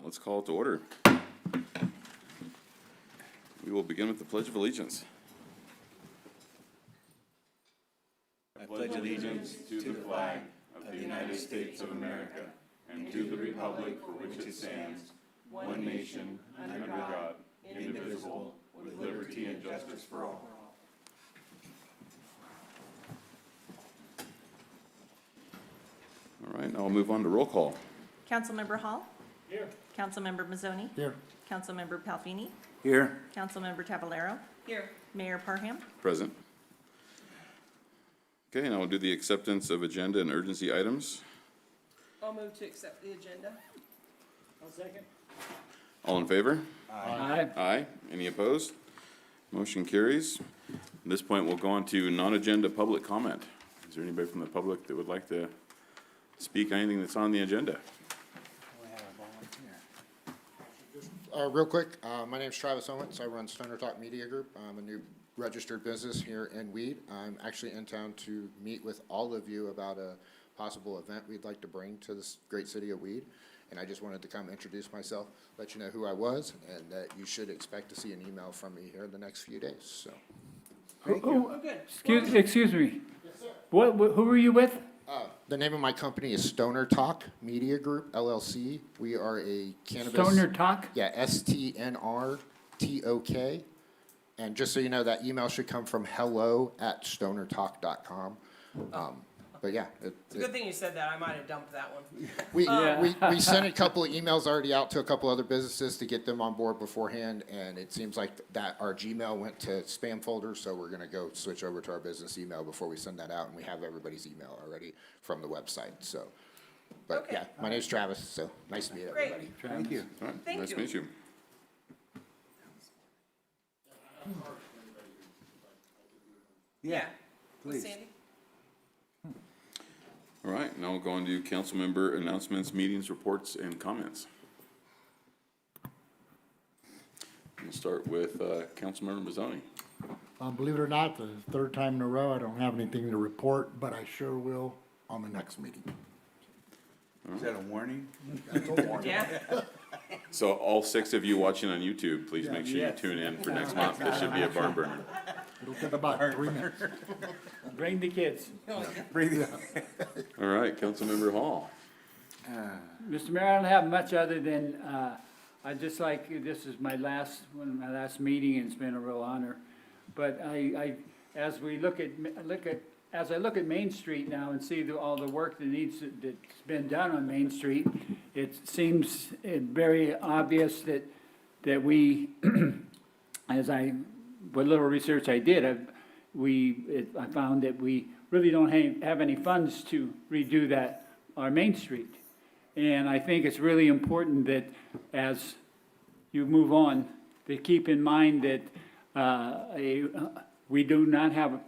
let's call it to order. We will begin with the Pledge of Allegiance. I pledge allegiance to the flag of the United States of America and to the republic for which it stands, one nation, under God, indivisible, with liberty and justice for all. All right, now we'll move on to roll call. Councilmember Hall. Here. Councilmember Mazzoni. Here. Councilmember Palfini. Here. Councilmember Tavalero. Here. Mayor Parham. Present. Okay, now we'll do the acceptance of agenda and urgency items. I'll move to accept the agenda. I'll second. All in favor? Aye. Aye. Any opposed? Motion carries. At this point, we'll go on to non-agenda public comment. Is there anybody from the public that would like to speak on anything that's on the agenda? Real quick, my name's Travis Owens. I run Stoner Talk Media Group. I'm a new registered business here in Weed. I'm actually in town to meet with all of you about a possible event we'd like to bring to this great city of Weed. And I just wanted to come introduce myself, let you know who I was, and that you should expect to see an email from me here in the next few days, so. Oh, good. Excuse me. Who were you with? The name of my company is Stoner Talk Media Group, LLC. We are a cannabis. Stoner Talk? Yeah, STNRTOK. And just so you know, that email should come from hello@stonertalk.com. But yeah. It's a good thing you said that. I might have dumped that one. We Yeah. sent a couple of emails already out to a couple other businesses to get them on board beforehand, and it seems like that our Gmail went to spam folder, so we're gonna go switch over to our business email before we send that out, and we have everybody's email already from the website, so. But Okay. yeah, my name's Travis, so nice to meet Great. everybody. Thank you. All right, Thank nice to you. meet you. Yeah. With please. Sandy? All right, now we'll go on to council member announcements, meetings, reports, and comments. We'll start with Councilmember Mazzoni. Believe it or not, the third time in a row, I don't have anything to report, but I sure will on the next meeting. Is that a warning? Yeah. So all 6 of you watching on YouTube, please make sure you Yes. tune in for next month. This should be a barn burner. It'll take about 3 minutes. Bring the kids. All right, Councilmember Hall. Mr. Mayor, I don't have much other than, I just like, this is my last, one of my last meeting, and it's been a real honor. But as we look at Main Street now and see all the work that's been done on Main Street, it seems very obvious that we, what little research I did, I found that we really don't have any funds to redo our Main Street. And I think it's really important that as you move on, to keep in mind that we do not have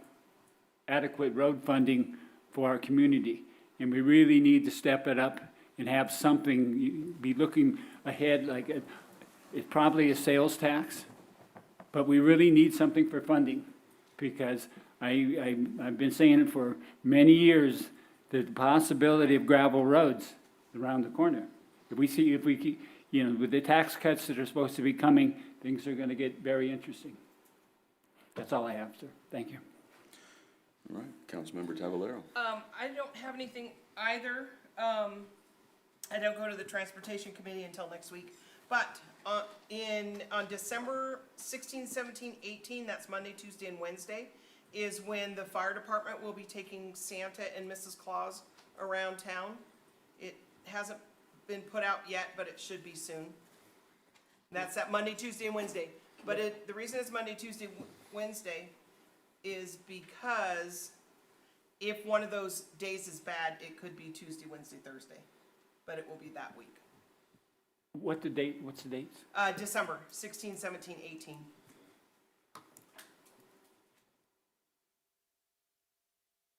adequate road funding for our community. And we really need to step it up and have something, be looking ahead, like it's probably a sales tax, but we really need something for funding, because I've been saying it for many years, the possibility of gravel roads around the corner. If we keep, with the tax cuts that are supposed to be coming, things are gonna get very interesting. That's all I have, sir. Thank you. All right, Councilmember Tavalero. I don't have anything either. I don't go to the Transportation Committee until next week. But on December 16, 17, 18, that's Monday, Tuesday, and Wednesday, is when the fire department will be taking Santa and Mrs. Claus around town. It hasn't been put out yet, but it should be soon. That's that Monday, Tuesday, and Wednesday. But the reason it's Monday, Tuesday, Wednesday is because if one of those days is bad, it could be Tuesday, Wednesday, Thursday. But it will be that week. What's the dates? December 16, 17, 18.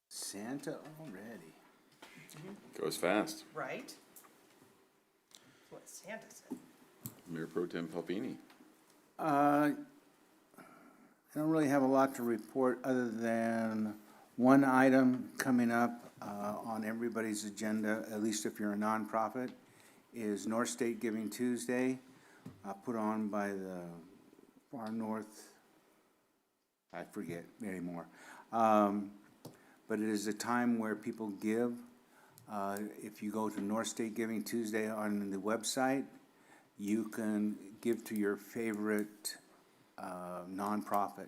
Santa already. Goes fast. Right? That's what Santa said. Mayor Pro Tem Palpini. I don't really have a lot to report other than one item coming up on everybody's agenda, at least if you're a nonprofit, is North State Giving Tuesday, put on by the Far North, I forget anymore. But it is a time where people give. If you go to North State Giving Tuesday on the website, you can give to your favorite nonprofit,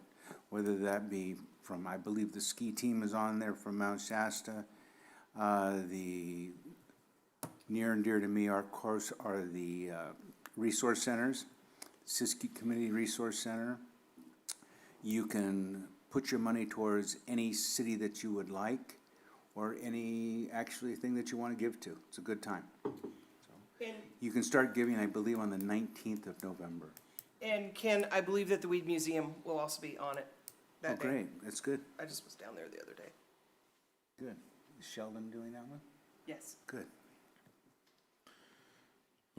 whether that be from, I believe the ski team is on there from Mount Shasta. The near and dear to me, of course, are the resource centers, Siskiyou Community Resource Center. You can put your money towards any city that you would like, or any actually thing that you want to give to. It's a good time. And, You can start giving, I believe, on the 19th of November. and Ken, I believe that the Weed Museum will also be on it Oh, that day. great, that's good, I just was down there the other day. good. Is Sheldon doing that one? Yes. Good.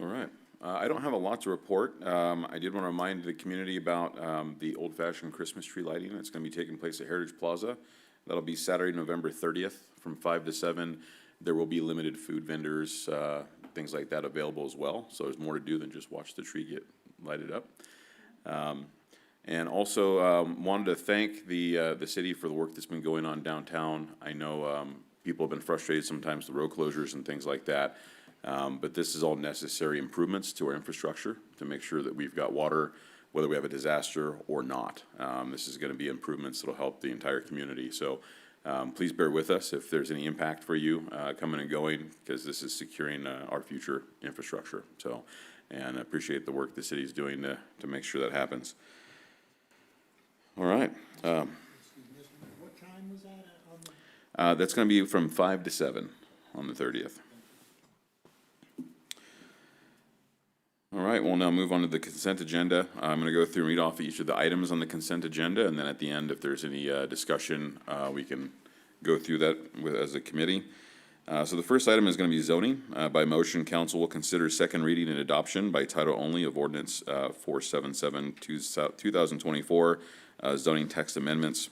All right. I don't have a lot to report. I did want to remind the community about the old-fashioned Christmas tree lighting. It's going to be taking place at Heritage Plaza. That'll be Saturday, November 30th, from 5 to 7. There will be limited food vendors, things like that available as well. So there's more to do than just watch the tree get lighted up. And also wanted to thank the city for the work that's been going on downtown. I know people have been frustrated sometimes with the road closures and things like that. But this is all necessary improvements to our infrastructure to make sure that we've got water, whether we have a disaster or not. This is gonna be improvements that'll help the entire community. So please bear with us if there's any impact for you coming and going, because this is securing our future infrastructure. So, and I appreciate the work the city's doing to make sure that happens. All right. What time was that on the? That's gonna be from 5 to 7 on the 30th. All right, we'll now move on to the consent agenda. I'm gonna go through and read off each of the items on the consent agenda, and then at the end, if there's any discussion, we can go through that as a committee. So the first item is gonna be zoning. By motion, council will consider second reading and adoption by title only of ordinance 477-2024 zoning text amendments.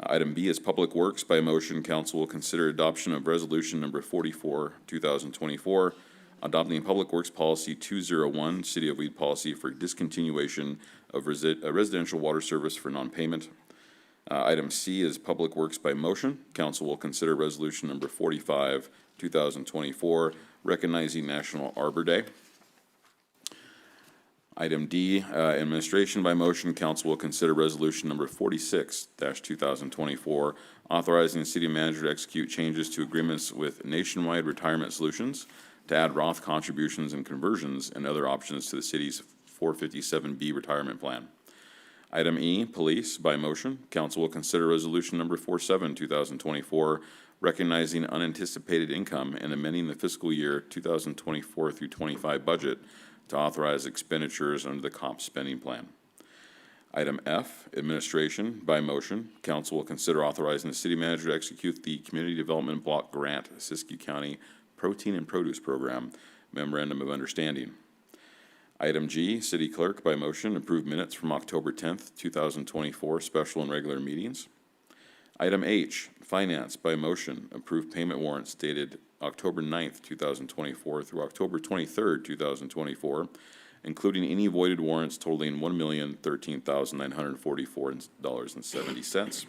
Item B is Public Works. By motion, council will consider adoption of resolution number 44, 2024, adopting Public Works Policy 201, City of Weed Policy for discontinuation of residential water service for non-payment. Item C is Public Works by motion. Council will consider resolution number 45, 2024, recognizing National Arbor Day. Item D, administration by motion, council will consider resolution number 46-2024, authorizing the city manager to execute changes to agreements with Nationwide Retirement Solutions to add Roth contributions and conversions and other options to the city's 457B retirement plan. Item E, police by motion, council will consider resolution number 47-2024, recognizing unanticipated income and amending the fiscal year 2024 through 25 budget to authorize expenditures under the comp spending plan. Item F, administration by motion, council will consider authorizing the city manager to execute the Community Development Block Grant Siskiyou County Protein and Produce Program Memorandum of Understanding. Item G, city clerk by motion, approve minutes from October 10th, 2024 special and regular meetings. Item H, finance by motion, approve payment warrants dated October 9th, 2024 through October 23rd, 2024, including any voided warrants totaling $1,013,944.70.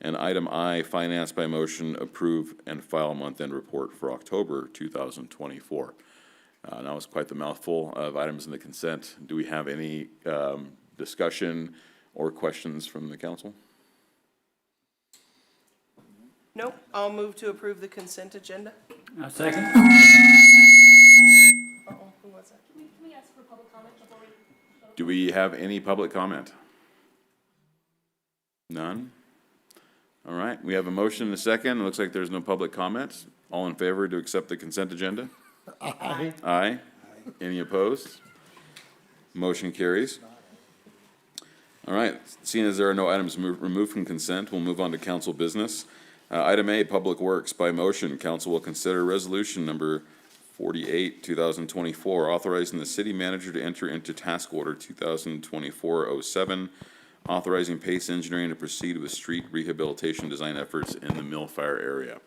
And item I, finance by motion, approve and file month-end report for October 2024. That was quite the mouthful of items in the consent. Do we have any discussion or questions from the council? Nope, I'll move to approve the consent agenda. Second? Uh-oh, who was that? Can we ask for public comment before we? Do we have any public comment? None? All right, we have a motion and a second. It looks like there's no public comments. All in favor to accept the consent agenda? Aye. Aye. Any opposed? Motion carries. All right, seeing as there are no items removed from consent, we'll move on to council business. Item A, Public Works. By motion, council will consider resolution number 48, 2024, authorizing the city manager to enter into task order 2024-07, authorizing Pace Engineering to proceed with street rehabilitation design efforts in the Mill Fire area.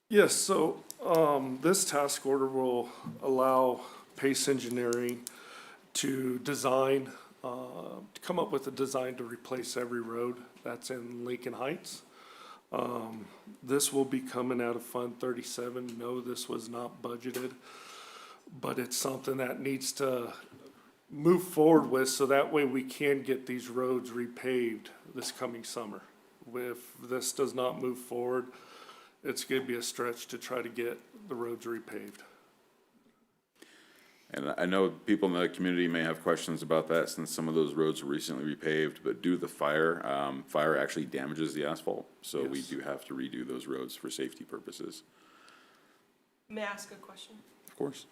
Yes, so This task order will allow Pace Engineering to design, to come up with a design to replace every road that's in Lincoln Heights. This will be coming out of Fund 37. No, this was not budgeted, but it's something that needs to move forward with, so that way we can get these roads repaved this coming summer. If this does not move forward, it's gonna be a stretch to try to get the roads repaved. And I know people in the community may have questions about that since some of those roads were recently repaved, but due to the fire, fire actually damages the asphalt. So we Yes. do have to redo those roads for safety purposes. May I ask a question? Of course.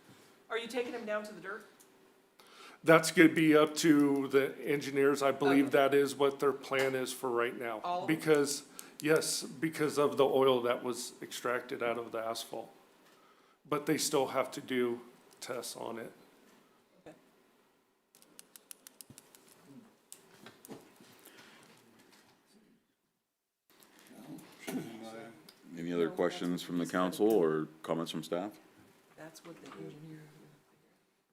Are you taking them down to the dirt? That's gonna be up to the engineers. I believe that is what their plan is for right now. All of them? Because, yes, because of the oil that was extracted out of the asphalt. But they still have to do tests on it. Okay. Any other questions from the council or comments from staff? That's what the engineer.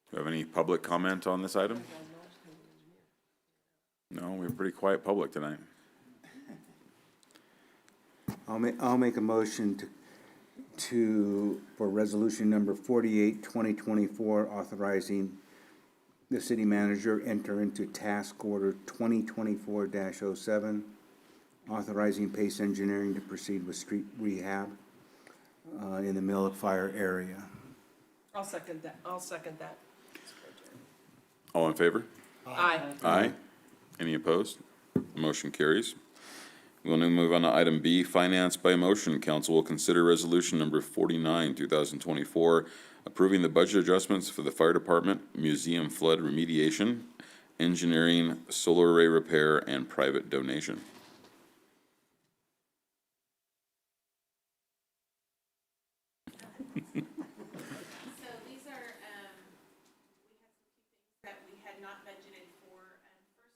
Do you have any public comment on this item? No, we're pretty quiet public tonight. I'll make a motion for resolution number 48, 2024, authorizing the city manager enter into task order 2024-07, authorizing Pace Engineering to proceed with street rehab in the Mill of Fire area. I'll second that. I'll second that. All in favor? Aye. Aye. Any opposed? Motion carries. We'll now move on to item B, finance by motion. Council will consider resolution number 49, 2024, approving the budget adjustments for the fire department, museum flood remediation, engineering, solar array repair, and private donation. So these are, we had some few things that we had not budgeted for. First one,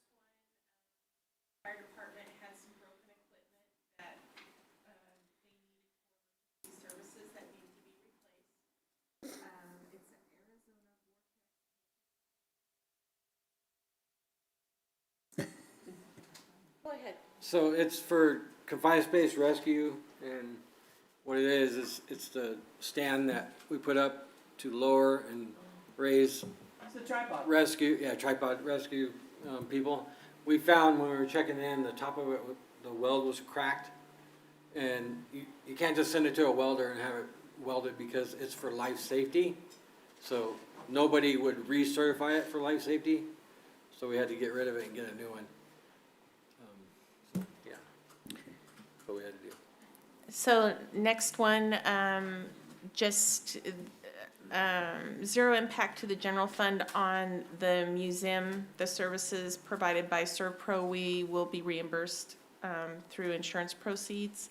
fire department has some broken equipment that, they needed for emergency services that need to be replaced. It's an Arizona Vortex. Go ahead. So it's for confined space rescue, and what it is it's the stand that we put up to lower and raise It's a tripod. tripod rescue people. We found when we were checking in, the top of it, the weld was cracked, and you can't just send it to a welder and have it welded because it's for life safety. So nobody would recertify it for life safety, so we had to get rid of it and get a new one. That's what we had to do. So next one, just zero impact to the general fund on the museum. The services provided by ServPro, we will be reimbursed through insurance proceeds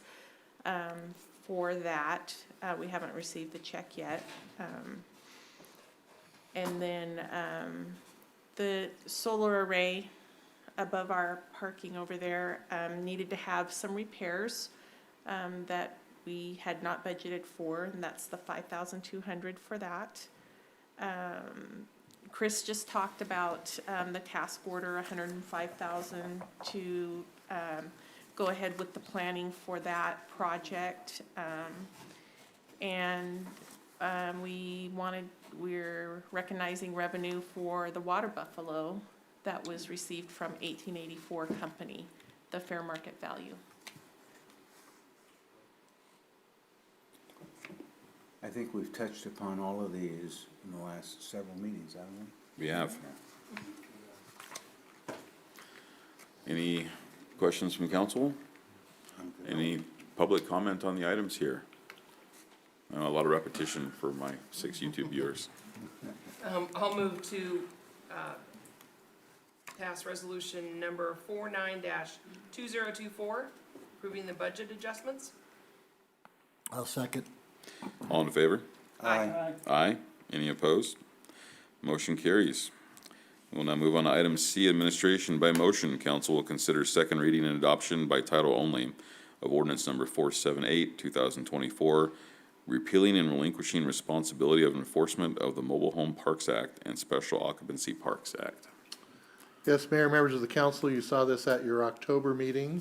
for that. We haven't received the check yet. And then the solar array above our parking over there needed to have some repairs that we had not budgeted for, and that's the $5,200 for that. Chris just talked about the task order, $105,000 to go ahead with the planning for that project. And we're recognizing revenue for the water buffalo that was received from 1884 Company, the fair market value. I think we've touched upon all of these in the last several meetings, haven't we? We have. Any questions from council? Any public comment on the items here? A lot of repetition for my 6 YouTube viewers. I'll move to, pass resolution number 49-2024, approving the budget adjustments. I'll second. All in favor? Aye. Aye. Any opposed? Motion carries. We'll now move on to item C, administration by motion. Council will consider second reading and adoption by title only of ordinance number 478, 2024, repealing and relinquishing responsibility of enforcement of the Mobile Home Parks Act and Special Occupancy Parks Act. Yes, Mayor, members of the council, you saw this at your October meeting.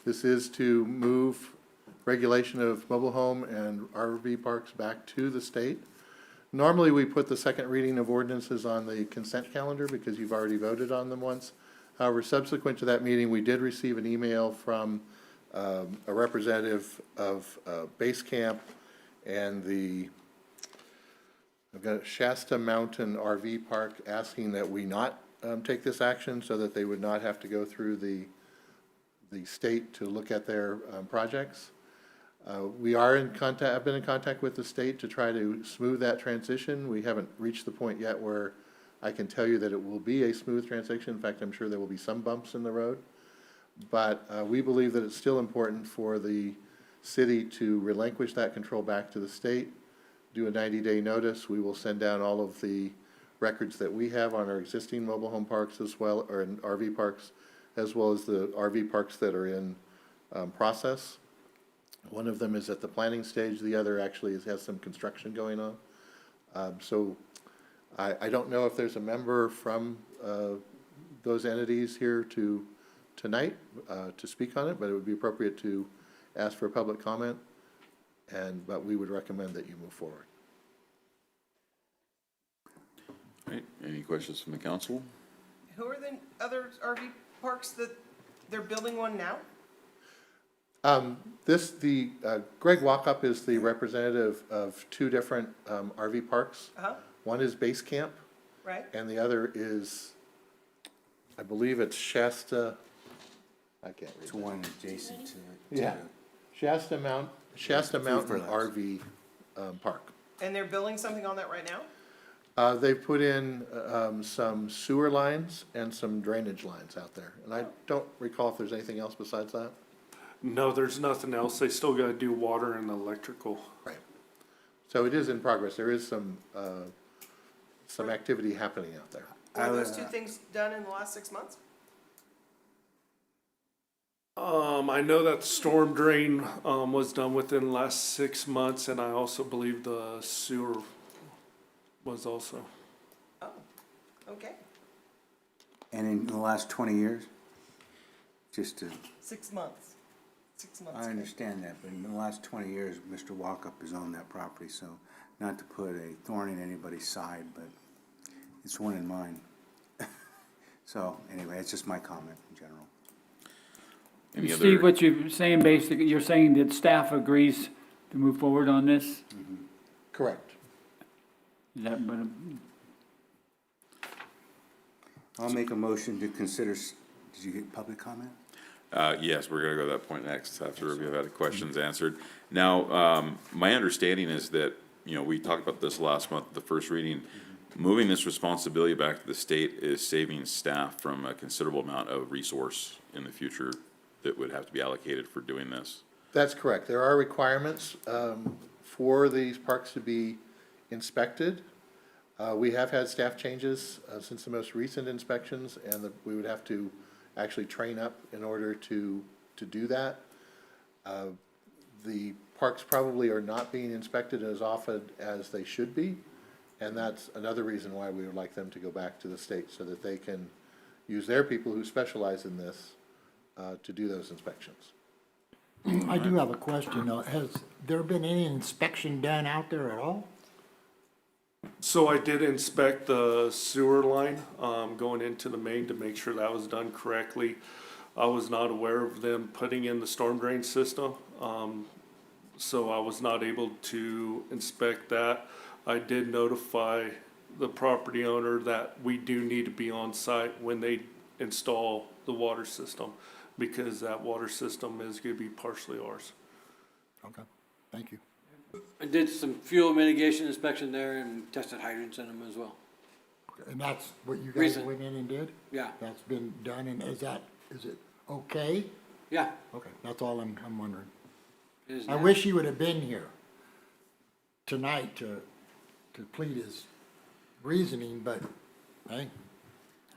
This is to move regulation of mobile home and RV parks back to the state. Normally, we put the second reading of ordinances on the consent calendar because you've already voted on them once. However, subsequent to that meeting, we did receive an email from a representative of Base Camp and I've got Shasta Mountain RV Park asking that we not take this action so that they would not have to go through the state to look at their projects. We are in contact, I've been in contact with the state to try to smooth that transition. We haven't reached the point yet where I can tell you that it will be a smooth transition. In fact, I'm sure there will be some bumps in the road. But we believe that it's still important for the city to relinquish that control back to the state, do a 90-day notice. We will send down all of the records that we have on our existing mobile home parks as well, or in RV parks, as well as the RV parks that are in process. One of them is at the planning stage. The other actually has some construction going on. So I don't know if there's a member from those entities here tonight to speak on it, but it would be appropriate to ask for a public comment, but we would recommend that you move forward. All right, any questions from the council? Who are the other RV parks that they're building one now? Greg Walkup is the representative of two different RV parks. Uh-huh, One is Base Camp, right? and the other is, I believe it's Shasta, I can't read It's that. one adjacent to it. Yeah, Shasta Mountain for less. RV Park. And they're building something on that right now? They've put in some sewer lines and some drainage lines out there, and I don't recall if there's anything else besides that. No, there's nothing else. They still gotta do water and electrical. Right. So it is in progress. There is some activity happening out there. Were those two things done in the last 6 months? I know that the storm drain, was done within the last 6 months, and I also believe the sewer was also. Oh, okay. And in the last 20 years? Just to, 6 months. 6 months. I ago. understand that, but in the last 20 years, Mr. Walkup has owned that property, so not to put a thorn in anybody's side, but it's one in mine. So, anyway, it's just my comment in general. Any other? Steve, what you're saying, basically, you're saying that staff agrees to move forward on this? Correct. Is that, but, I'll make a motion to consider, did you get public comment? Yes, we're gonna go to that point next, after we've had the questions answered. Now, my understanding is that, we talked about this last month, the first reading. Moving this responsibility back to the state is saving staff from a considerable amount of resource in the future that would have to be allocated for doing this. That's correct. There are requirements for these parks to be inspected. We have had staff changes since the most recent inspections, and we would have to actually train up in order to do that. The parks probably are not being inspected as often as they should be, and that's another reason why we would like them to go back to the state, so that they can use their people who specialize in this to do those inspections. I do have a question, though. Has there been any inspection done out there at all? So I did inspect the sewer line, going into the main to make sure that was done correctly. I was not aware of them putting in the storm drain system, so I was not able to inspect that. I did notify the property owner that we do need to be on site when they install the water system, because that water system is gonna be partially ours. Okay, thank you. I did some fuel mitigation inspection there and tested hydrants in them as well. And that's what you guys Recent. went in and did? Yeah, That's been done, and is it okay? yeah. Okay, that's all I'm wondering. it is I now. wish he would have been here tonight to plead his reasoning, but, hey,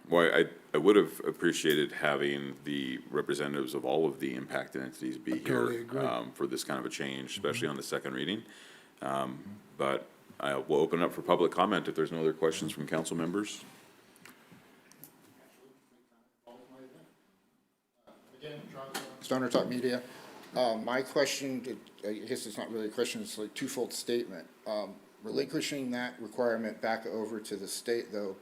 Well, I would have appreciated having the representatives of all of the impacted entities be here totally agree. for this kind of a change, especially on the second reading. But I will open up for public comment if there's no other questions from council members. Stoner Talk Media. My question, I guess it's not really a question, it's like twofold statement. Relinquishing that requirement back over to the state, though,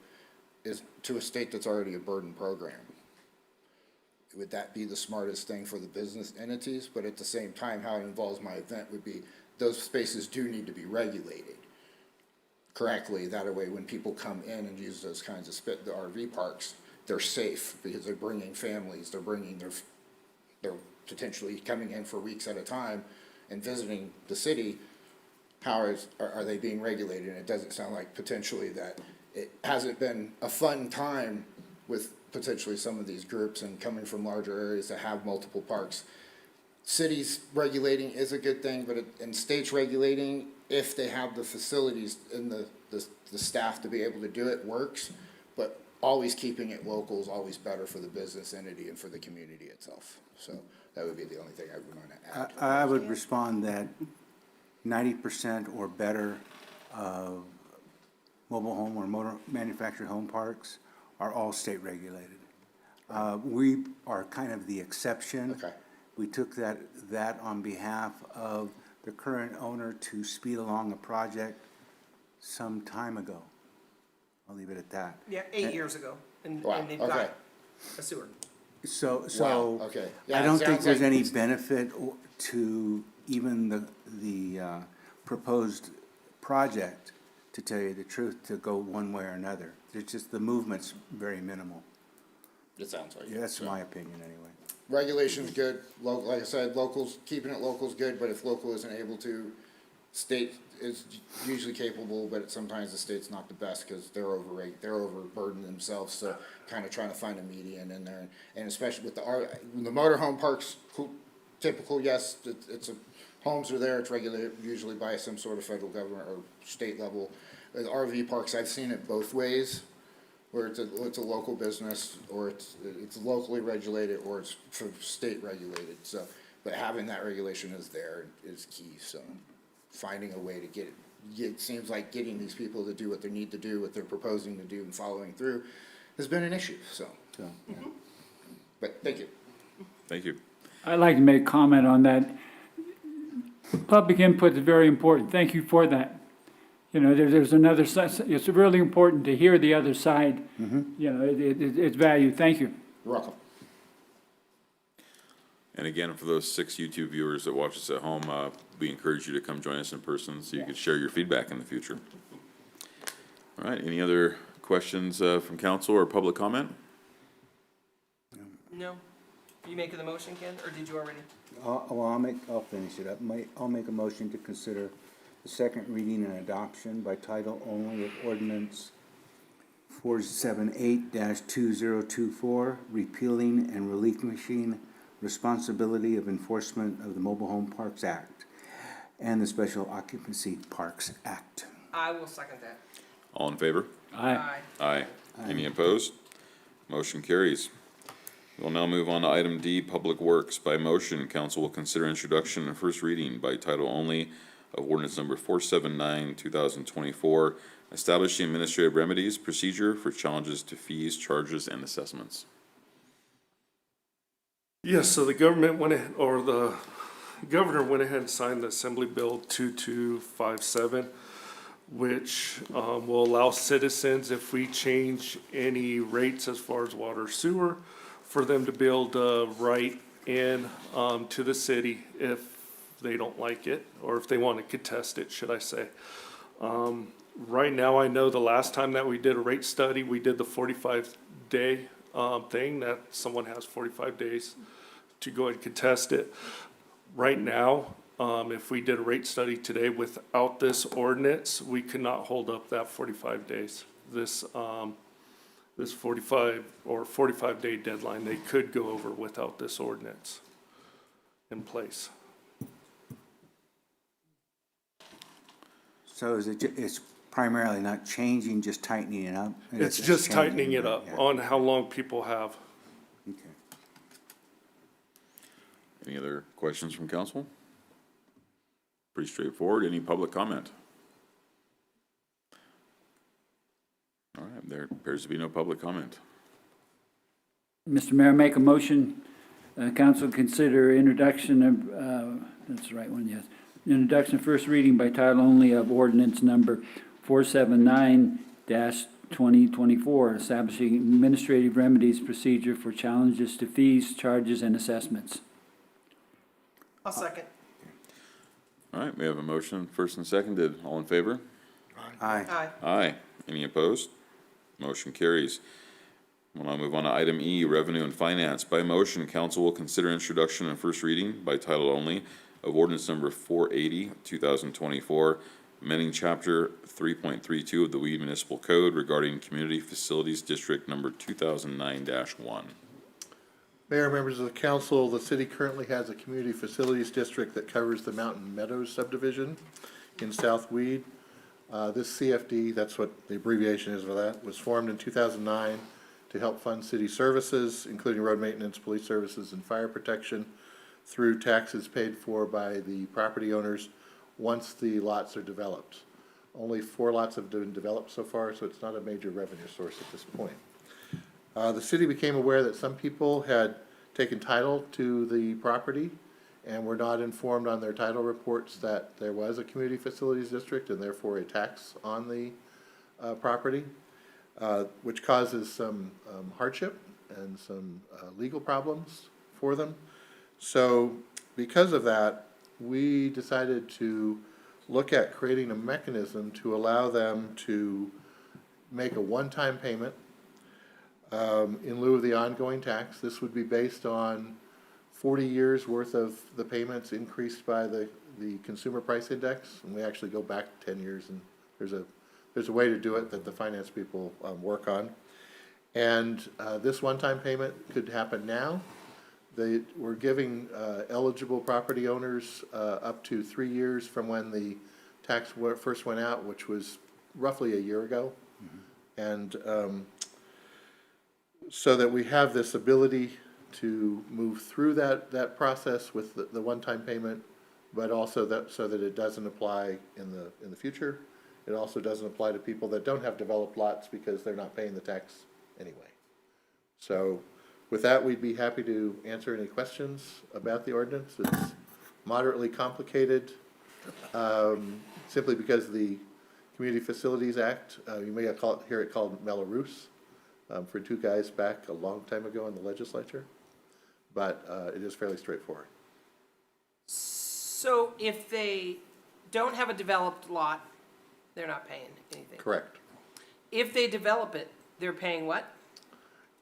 is to a state that's already a burden program. Would that be the smartest thing for the business entities? But at the same time, how it involves my event would be, those spaces do need to be regulated correctly. That way, when people come in and use those kinds of the RV parks, they're safe because they're bringing families, they're bringing they're potentially coming in for weeks at a time and visiting the city. How are they being regulated? And it doesn't sound like potentially that it hasn't been a fun time with potentially some of these groups and coming from larger areas that have multiple parks. Cities regulating is a good thing, but and states regulating, if they have the facilities and the staff to be able to do it, works. But always keeping it local is always better for the business entity and for the community itself. So that would be the only thing I would want to add. I would respond that 90% or better of mobile home or motor manufactured home parks are all state regulated. We are kind of the exception. Okay. We took that on behalf of the current owner to speed along a project some time ago. I'll leave it at that. Yeah, 8 years ago, and Wow, they've okay. got a sewer. So Wow, okay. Yeah, I it don't think sounds there's like any it's- benefit to even the proposed project, to tell you the truth, to go one way or another. There's just, the movement's very minimal. It sounds like. Yeah, that's my opinion anyway. Regulation's good, like I said, locals, keeping it local's good, but if local isn't able to, state is usually capable, but sometimes the state's not the best, cause they're overburdened themselves, so kinda trying to find a median in there, and especially with the motorhome parks, typical, yes, it's homes are there, it's regulated usually by some sort of federal government or state level. The RV parks, I've seen it both ways, where it's a local business, or it's locally regulated, or it's for state regulated, so, but having that regulation is there is key, so finding a way to it seems like getting these people to do what they need to do, what they're proposing to do and following through has been an issue, so, yeah. But thank you. Thank you. I'd like to make a comment on that. Public input is very important. Thank you for that. You know, there's another side. It's really important to hear the other side. You know, it's valued. Thank you. You're welcome. And again, for those 6 YouTube viewers that watch us at home, we encourage you to come join us in person so you can share your feedback in the future. All right, any other questions from council or public comment? No? You making the motion, Ken, or did you already? I'll finish it up. I'll make a motion to consider the second reading and adoption by title only of ordinance 478-2024, repealing and relinquishing responsibility of enforcement of the Mobile Home Parks Act and the Special Occupancy Parks Act. I will second that. All in favor? Aye. Aye. Any opposed? Motion carries. We'll now move on to item D, Public Works. By motion, council will consider introduction and first reading by title only of ordinance number 479, 2024, establishing administrative remedies procedure for challenges to fees, charges, and assessments. Yes, so the governor went ahead and signed the Assembly Bill 2257, which will allow citizens, if we change any rates as far as water or sewer, for them to be able to write in to the city if they don't like it, or if they want to contest it, should I say. Right now, I know the last time that we did a rate study, we did the 45-day thing, that someone has 45 days to go ahead and contest it. Right now, if we did a rate study today without this ordinance, we could not hold up that 45 days. This 45-day deadline, they could go over without this ordinance in place. So it's primarily not changing, just tightening it up? It's just tightening it up Yeah. on how long people have. Okay. Any other questions from council? Pretty straightforward. Any public comment? All right, there appears to be no public comment. Mr. Mayor, make a motion, council consider introduction of, that's the right one, yes. Introduction, first reading by title only of ordinance number 479-2024, establishing administrative remedies procedure for challenges to fees, charges, and assessments. I'll second. All right, we have a motion, first and seconded. All in favor? Aye. Aye. Aye. Any opposed? Motion carries. We'll now move on to item E, Revenue and Finance. By motion, council will consider introduction and first reading by title only of ordinance number 480, 2024, amending chapter 3.32 of the Weed Municipal Code regarding Community Facilities District number 2009-1. Mayor, members of the council, the city currently has a community facilities district that covers the Mountain Meadows subdivision in South Weed. This CFD, that's what the abbreviation is for that, was formed in 2009 to help fund city services, including road maintenance, police services, and fire protection through taxes paid for by the property owners once the lots are developed. Only 4 lots have been developed so far, so it's not a major revenue source at this point. The city became aware that some people had taken title to the property and were not informed on their title reports that there was a community facilities district and therefore a tax on the property, which causes some hardship and some legal problems for them. So because of that, we decided to look at creating a mechanism to allow them to make a one-time payment in lieu of the ongoing tax. This would be based on 40 years worth of the payments increased by the consumer price index, and we actually go back 10 years, and there's a way to do it that the finance people work on. And this one-time payment could happen now. We're giving eligible property owners up to 3 years from when the tax first went out, which was roughly a year ago. And so that we have this ability to move through that process with the one-time payment, but also that so that it doesn't apply in the future. It also doesn't apply to people that don't have developed lots because they're not paying the tax anyway. So with that, we'd be happy to answer any questions about the ordinance. It's moderately complicated, simply because the Community Facilities Act, you may hear it called Mello-Roos, for 2 guys back a long time ago in the legislature, but it is fairly straightforward. So if they don't have a developed lot, they're not paying anything? Correct. If they develop it, they're paying what?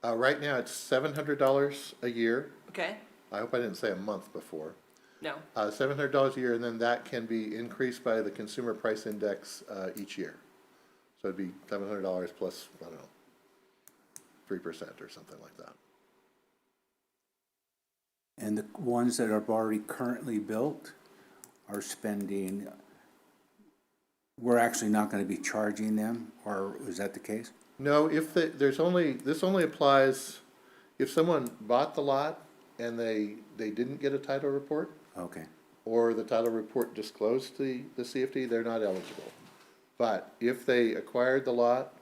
Right now, it's $700 a year. Okay, I hope I didn't say a month before. no, $700 a year, and then that can be increased by the consumer price index each year. So it'd be $700 plus, I don't know, 3% or something like that. And the ones that are already currently built are spending, we're actually not gonna be charging them, or is that the case? No, if this only applies if someone bought the lot and they didn't get a title report, Okay, or the title report disclosed the CFD, they're not eligible. But if they acquired the lot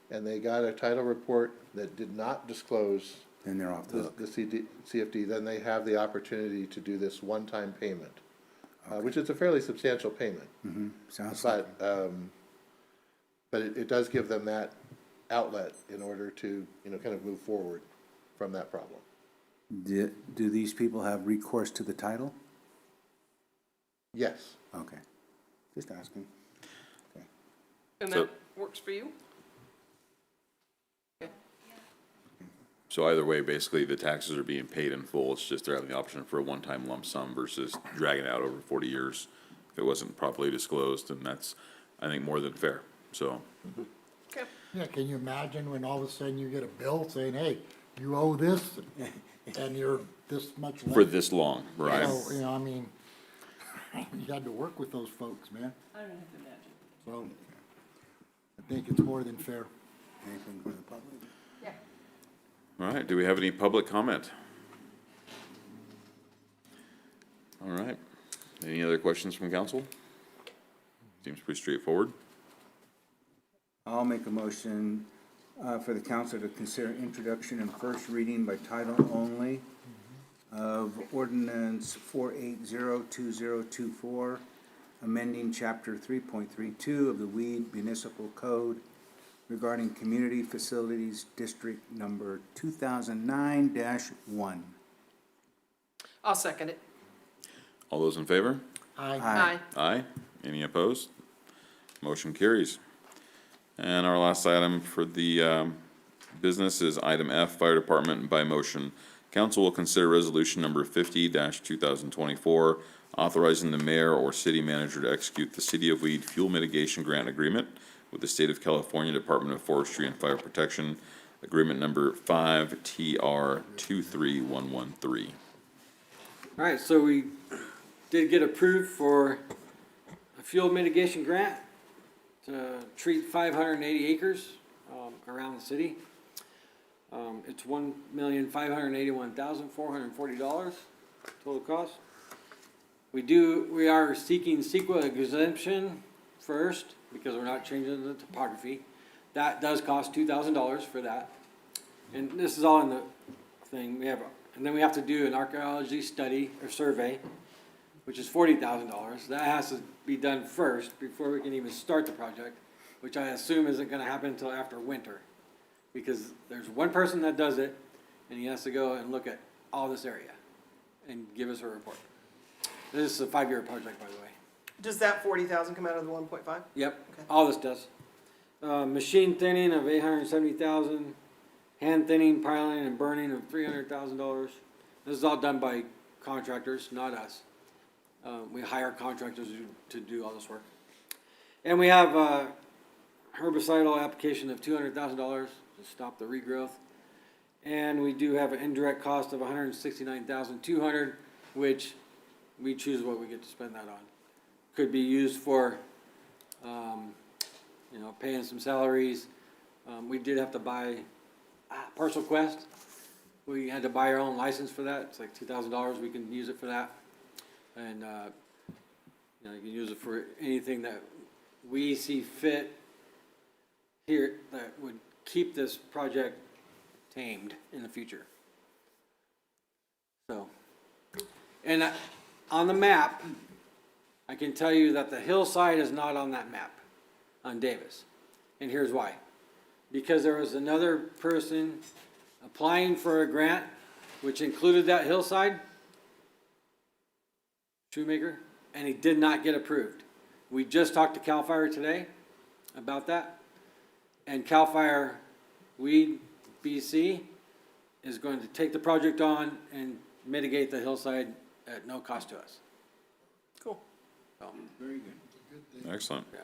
and they got a title report that did not disclose then they're off the the hook. CFD, then they have the opportunity to do this one-time payment, which is a fairly substantial payment. Sounds like, But it does give them that outlet in order to, kind of move forward from that problem. do these people have recourse to the title? Yes. Okay, just asking. Okay. and So- that works for you? So either way, basically, the taxes are being paid in full. It's just they're having the option for a one-time lump sum versus dragging it out over 40 years if it wasn't properly disclosed, and that's, I think, more than fair. So, Okay. Yeah, can you imagine when all of a sudden you get a bill saying, hey, you owe this, and you're this much less? for this long, right? So, I mean, you had to work with those folks, man. I don't have to imagine. So, I think it's more than fair. Anything from the public? All right, do we have any public comment? All right, any other questions from council? Seems pretty straightforward. I'll make a motion for the council to consider introduction and first reading by title only of ordinance 4802024, amending chapter 3.32 of the Weed Municipal Code regarding Community Facilities District Number 2009-1. I'll second it. All those in favor? Aye. Aye. Any opposed? Motion carries. And our last item for the business is item F, Fire Department. By motion, council will consider resolution number 50-2024, authorizing the mayor or city manager to execute the City of Weed Fuel Mitigation Grant Agreement with the State of California Department of Forestry and Fire Protection, agreement number 5TR23113. All right, so we did get approved for a fuel mitigation grant to treat 580 acres around the city. It's $1,581,440 total cost. We are seeking CEQA exemption first because we're not changing the topography. That does cost $2,000 for that. And this is all in the thing. And then we have to do an archaeology study or survey, which is $40,000. That has to be done first before we can even start the project, which I assume isn't gonna happen until after winter. Because there's one person that does it, and he has to go and look at all this area and give us a report. This is a 5-year project, by the way. Does that 40,000 come out of the 1.5? Yep, Okay. all this does. Machine thinning of $870,000, hand thinning, piling, and burning of $300,000. This is all done by contractors, not us. We hire contractors to do all this work. And we have a herbicidal application of $200,000 to stop the regrowth. And we do have an indirect cost of $169,200, which we choose what we get to spend that on. Could be used for, paying some salaries. We did have to buy Parcel Quest. We had to buy our own license for that. It's like $2,000. We can use it for that. And, you can use it for anything that we see fit here that would keep this project tamed in the future. So, and on the map, I can tell you that the hillside is not on that map on Davis. And here's why. Because there was another person applying for a grant which included that hillside, Shoemaker, and he did not get approved. We just talked to CAL FIRE today about that. And CAL FIRE Weed BC is going to take the project on and mitigate the hillside at no cost to us. Cool. So, Very good. Excellent. yeah.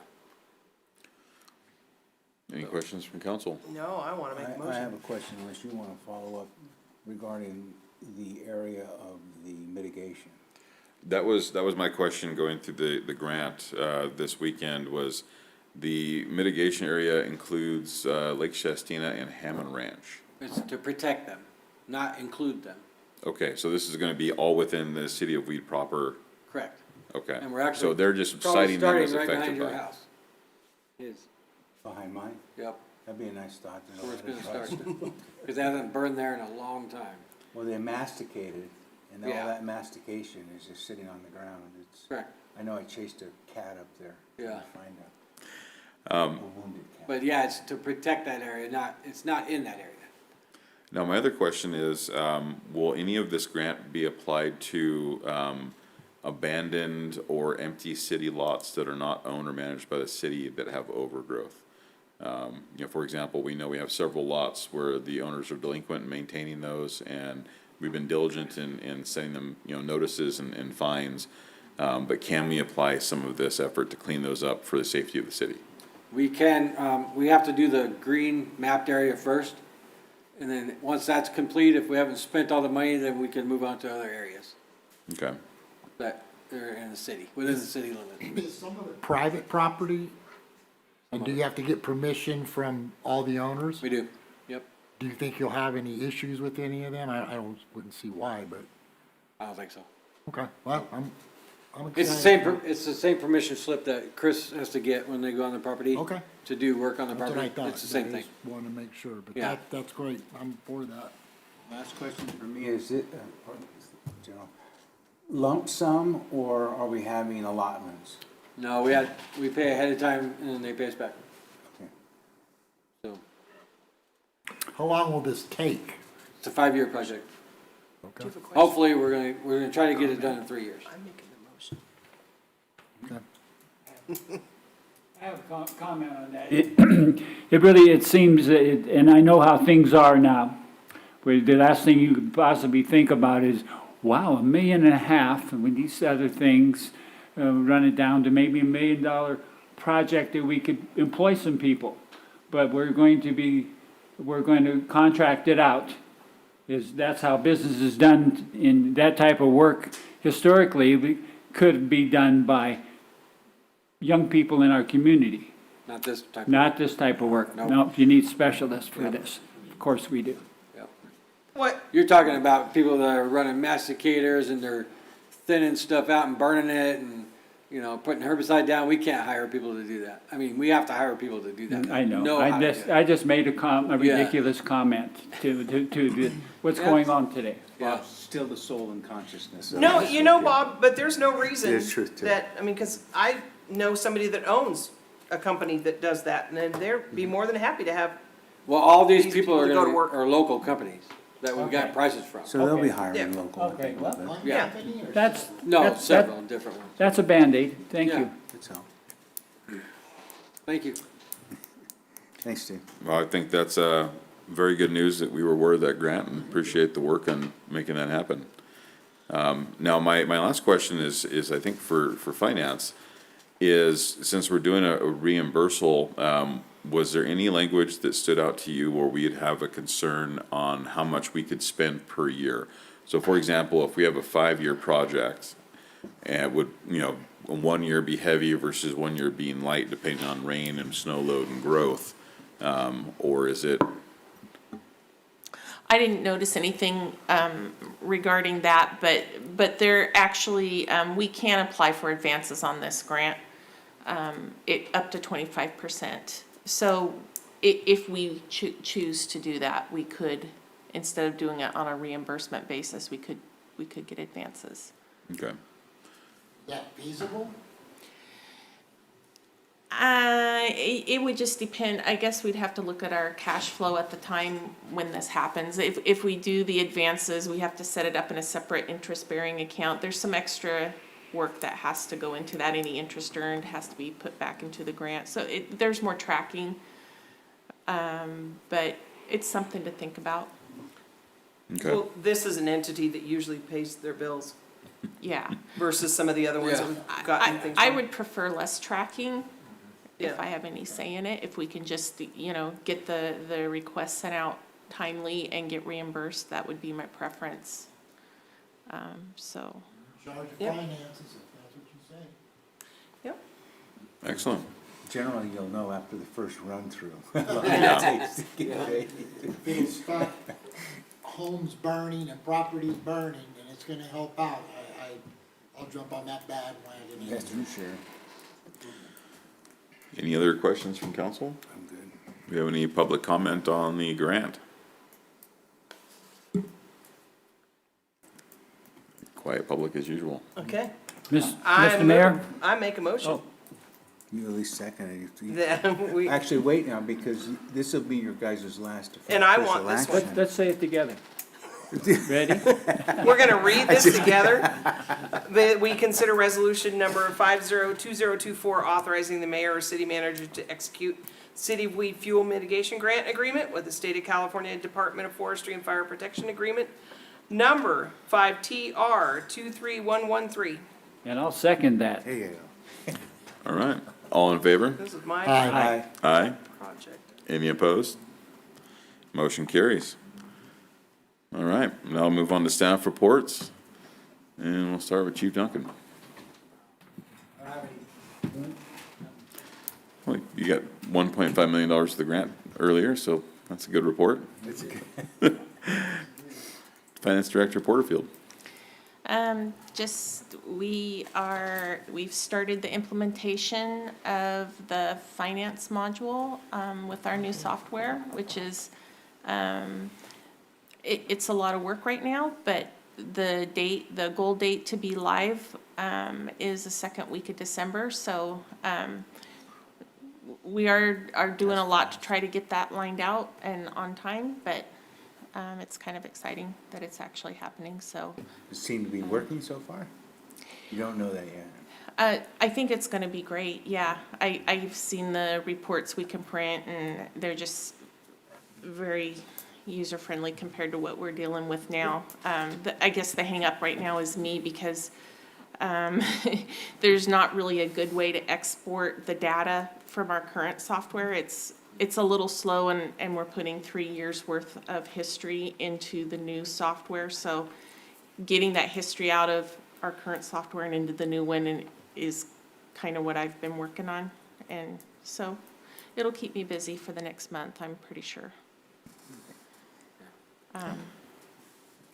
Any questions from council? No, I want to make a I have motion. a question, unless you want to follow up regarding the area of the mitigation. That was my question going through the grant this weekend. Was the mitigation area includes Lake Shastina and Hammond Ranch? It's to protect them, not include them. Okay, so this is gonna be all within the City of Weed proper, Correct. okay. And we're actually So they're just probably citing them as starting right behind affected your by. house. Is, Behind mine? yep, That'd be a nice thought to know. where it's that gonna it's start. right. Because they haven't burned there in a long time. Well, they masticated, and all Yeah. that mastication is just sitting on the ground. It's, Correct. I know I chased a cat up there. Yeah. To find a wounded cat. But yeah, it's to protect that area, it's not in that area. Now, my other question is, will any of this grant be applied to abandoned or empty city lots that are not owned or managed by the city that have overgrowth? For example, we know we have several lots where the owners are delinquent in maintaining those, and we've been diligent in sending them, notices and fines. But can we apply some of this effort to clean those up for the safety of the city? We can, we have to do the green mapped area first. And then once that's complete, if we haven't spent all the money, then we can move on to other areas Okay. that are in the city, within the city limits. Is some of it private property? And do you have to get permission from all the owners? We do, yep. Do you think you'll have any issues with any of them? I wouldn't see why, but, I don't think so. okay, well, I'm It's the excited. it's the same permission slip that Chris has to get when they go on the property. Okay. To do work on the That's what I property. thought. It's the same I thing. just wanted to make sure, but Yeah. that's great. I'm for that. Last question for me, is it, General, lump sum, or are we having allotments? No, we pay ahead of time and then they pay us back. Okay. So, How long will this take? it's a 5-year project. Okay. Hopefully, we're gonna try to get it done in 3 years. I'm making the motion. Okay. I have a comment on that. It really, it seems, and I know how things are now, where the last thing you could possibly think about is, wow, $1.5 million, and with these other things, run it down to maybe $1 million project that we could employ some people. But we're going to contract it out. That's how business is done in that type of work. Historically, could be done by young people in our community. Not this type. Not this type of work. Nope. No, you need specialists for Yep. this. Of course we do. Yep. What, You're talking about people that are running masticators and they're thinning stuff out and burning it and, you know, putting herbicide down. We can't hire people to do that. I mean, we have to hire people to do that. I know. how to do it. I just made a Yeah. ridiculous comment to what's Yeah. going on today. Yeah. Still the soul and consciousness of no, it. you know, Bob, but there's no reason There's truth to it. that, I mean, because I know somebody that owns a company that does that, and then they'd be more than happy to have, Well, all these These people people are that go gonna to work. are local companies that we've got Okay. prices from. So they'll be Okay. hiring Yeah. local. Okay, well, One Yeah. company or That's, No, that's, several different ones. that's a Band-Aid. Thank Yeah. you. That's all. Thank you. Thanks, Steve. Well, I think that's very good news that we were awarded that grant and appreciate the work on making that happen. Now, my last question is I think for finance, is since we're doing a reimbursal, was there any language that stood out to you where we'd have a concern on how much we could spend per year? So for example, if we have a 5-year project, and would, 1 year be heavy versus 1 year being light, depending on rain and snow load and growth? Or is it, I didn't notice anything regarding that, but there actually, we can apply for advances on this grant, up to 25%. So if we choose to do that, we could, instead of doing it on a reimbursement basis, we could get advances. okay. is that feasible? It would just depend, I guess we'd have to look at our cash flow at the time when this happens. If we do the advances, we have to set it up in a separate interest-bearing account. There's some extra work that has to go into that. Any interest earned has to be put back into the grant. So there's more tracking. But it's something to think about. Okay. well, this is an entity that usually pays their bills Yeah. versus some of the other ones that Yeah. we've gotten things I from. would prefer less tracking, if Yeah. I have any say in it. If we can just, get the request sent out timely and get reimbursed, that would be my preference. So, Charge of Yep. finances, if that's what you say. Yep. Excellent. Generally, you'll know after the first run-through. Yeah. If it'll stop homes burning and properties burning, then it's gonna help out. I'll jump on that bandwagon. That's for sure. Any other questions from council? I'm good. Do we have any public comment on the grant? Quiet public as usual. Okay. Mr. Mayor? I make a motion Oh. You at least second it. that we, Actually, wait now, because this will be your guys' last And I official want this action. one. Let's say it together. Ready? we're gonna read this together. That we consider resolution number 502024, authorizing the mayor or city manager to execute city weed fuel mitigation grant agreement with the State of California Department of Forestry and Fire Protection Agreement, number 5TR23113. And I'll second that. There you go. All right. All in favor? This is my Aye. Aye. project. Any opposed? Motion carries. All right, now I'll move on to staff reports. And we'll start with Chief Duncan. Well, you got $1.5 million to the grant earlier, so that's a good report. Finance Director Porterfield. We've started the implementation of the finance module, with our new software, which is, it's a lot of work right now, but the goal date to be live, is the second week of December, so, we are doing a lot to try to get that lined out and on time, but, it's kind of exciting that it's actually happening, so. It seemed to be working so far? You don't know that yet? I think it's gonna be great, yeah. I've seen the reports we can print, and they're just very user-friendly compared to what we're dealing with now. I guess the hang-up right now is me, because there's not really a good way to export the data from our current software. It's a little slow, and we're putting 3 years' worth of history into the new software, so getting that history out of our current software and into the new one is kind of what I've been working on. And so it'll keep me busy for the next month, I'm pretty sure.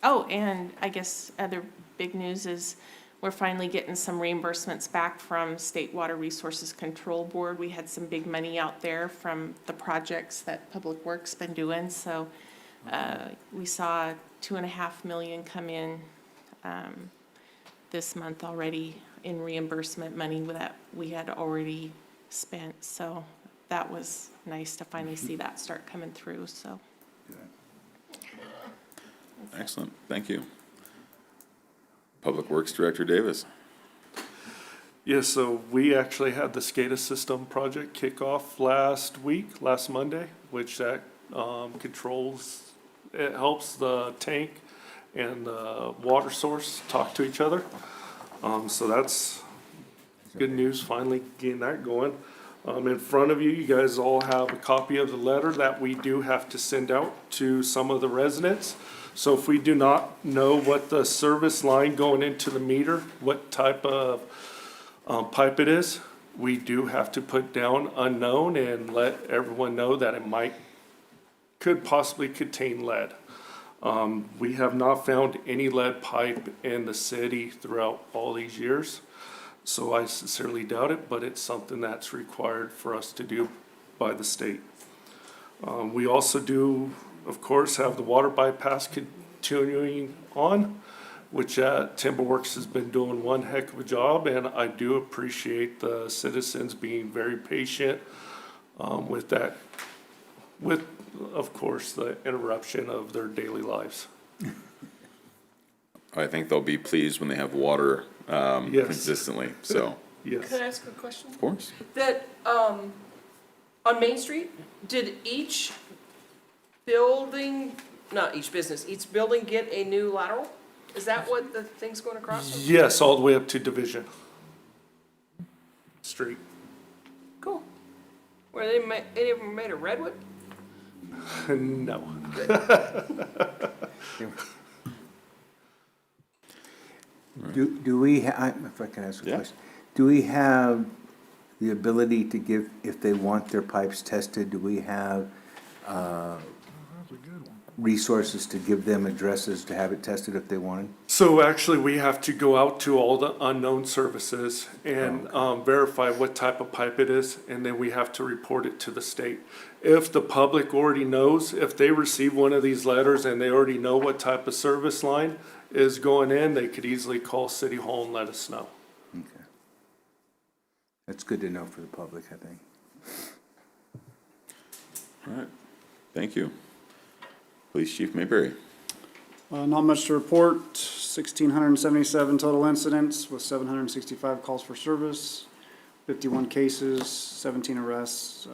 Oh, and I guess other big news is we're finally getting some reimbursements back from State Water Resources Control Board. We had some big money out there from the projects that Public Works been doing, so we saw 2.5 million come in this month already in reimbursement money that we had already spent, so that was nice to finally see that start coming through, so. Excellent, thank you. Public Works Director Davis. Yeah, so we actually had the SCADA system project kick off last Monday, which that controls, it helps the tank and the water source talk to each other. So that's good news, finally getting that going. In front of you, you guys all have a copy of the letter that we do have to send out to some of the residents. So if we do not know what the service line going into the meter, what type of pipe it is, we do have to put down unknown and let everyone know that it could possibly contain lead. We have not found any lead pipe in the city throughout all these years, so I sincerely doubt it, but it's something that's required for us to do by the state. We also do, of course, have the water bypass continuing on, which Timberworks has been doing one heck of a job, and I do appreciate the citizens being very patient with that, with, of course, the interruption of their daily lives. I think they'll be pleased when they have water Yes. consistently, so, Yes. Could I ask a question? of course. That, on Main Street, did each building, not each business, each building get a new lateral? Is that what the thing's going across? Yes, all the way up to Division Street. Cool. Were any of them made of redwood? No. Do we, if I can ask a Yeah. question, do we have the ability to give, if they want their pipes tested, do we have resources to give them addresses to have it tested if they wanted? So actually, we have to go out to all the unknown services and verify what type of pipe it is, and then we have to report it to the state. If the public already knows, if they receive one of these letters and they already know what type of service line is going in, they could easily call City Hall and let us know. Okay. That's good to know for the public, I think. All right, thank you. Police Chief Mayberry. Not much to report, 1,677 total incidents with 765 calls for service, 51 cases, 17 arrests.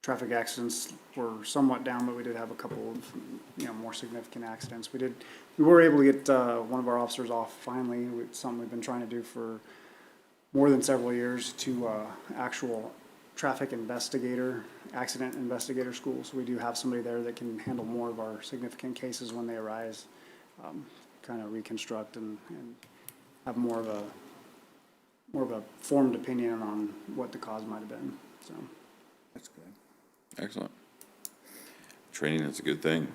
Traffic accidents were somewhat down, but we did have a couple of, more significant accidents. We were able to get one of our officers off finally. It's something we've been trying to do for more than several years, to actual traffic investigator, accident investigator school. So we do have somebody there that can handle more of our significant cases when they arise, kind of reconstruct and have more of a formed opinion on what the cause might have been, so. That's good. Excellent. Training is a good thing.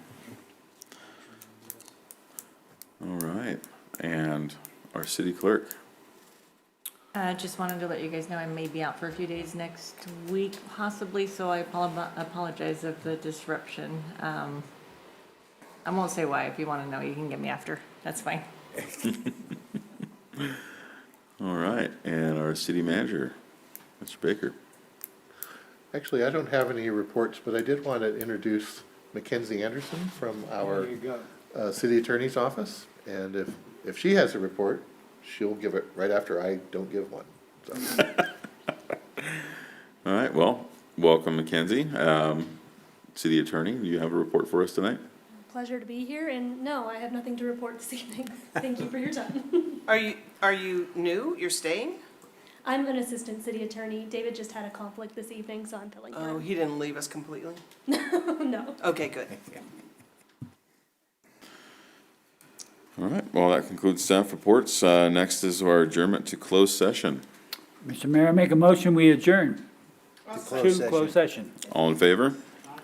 All right, and our city clerk. Just wanted to let you guys know I may be out for a few days next week possibly, so I apologize of the disruption. I won't say why. If you want to know, you can get me after. That's fine. All right, and our city manager, Mr. Baker. Actually, I don't have any reports, but I did want to introduce Mackenzie Anderson from our city attorney's office. And if she has a report, she'll give it right after I don't give one. So. All right, well, welcome Mackenzie. City attorney, do you have a report for us tonight? Pleasure to be here, and no, I have nothing to report this evening. Thank you for your time. Are you new? You're staying? I'm an assistant city attorney. David just had a conflict this evening, so I'm filling Oh, for he didn't leave us completely? him. No. Okay, good. All right, well, that concludes staff reports. Next is our adjournment to closed session. Mr. Mayor, I make a motion, we adjourn To to close closed session. All in favor?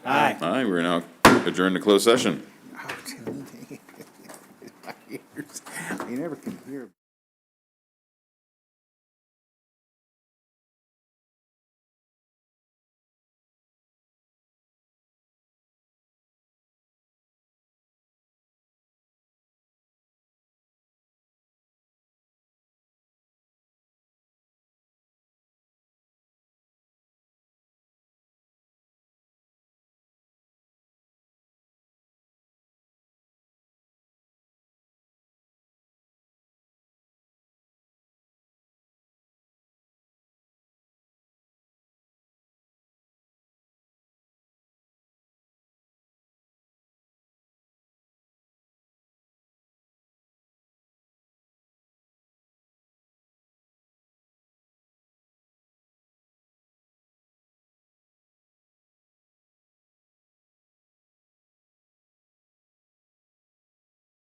Aye. Aye, we're now adjourned to closed session. You never can hear.